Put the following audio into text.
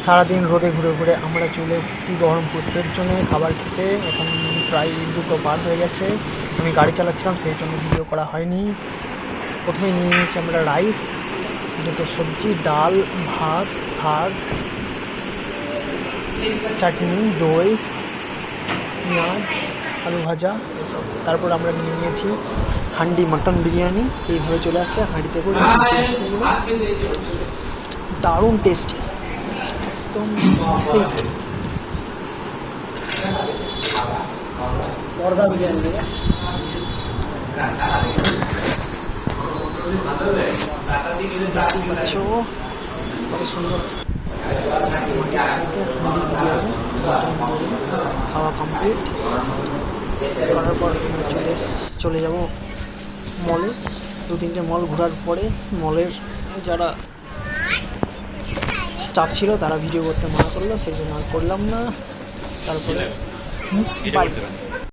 সারাদিন রোদে ঘুরে ঘুরে আমরা চলে এসেছি বহরমপুর সেফ জোনে খাবার খেতে। এখন প্রায় 2টো পার হয়ে গেছে। আমি গাড়ি চালাচ্ছিলাম, সেই জন্য ভিডিও করা হয়নি। প্রথমে নিয়ে নিয়েছি আমরা রাইস, 2টো সবজি, ডাল, ভাত, শাক, চাটনি, দই, পেঁয়াজ, আলু ভাজা এসব। তারপর আমরা নিয়ে নিয়েছি হান্ডি মাটন বিরিয়ানি। এইভাবে চলে আসছে হাঁড়িতে করে, দারুণ টেস্টি, একদম সেই দেখতেই পাচ্ছ কত সুন্দর মাটির হাঁড়িতে হান্ডি বিরিয়ানি, খাওয়া কমপ্লিট করার পর আমরা চলে যাব মলে। 2-3টে মল ঘোরার পরে মলের যারা স্টাফ ছিল তারা ভিডিও করতে মানা করলো, সেই জন্য আর করলাম না। তারপরে বাড়ি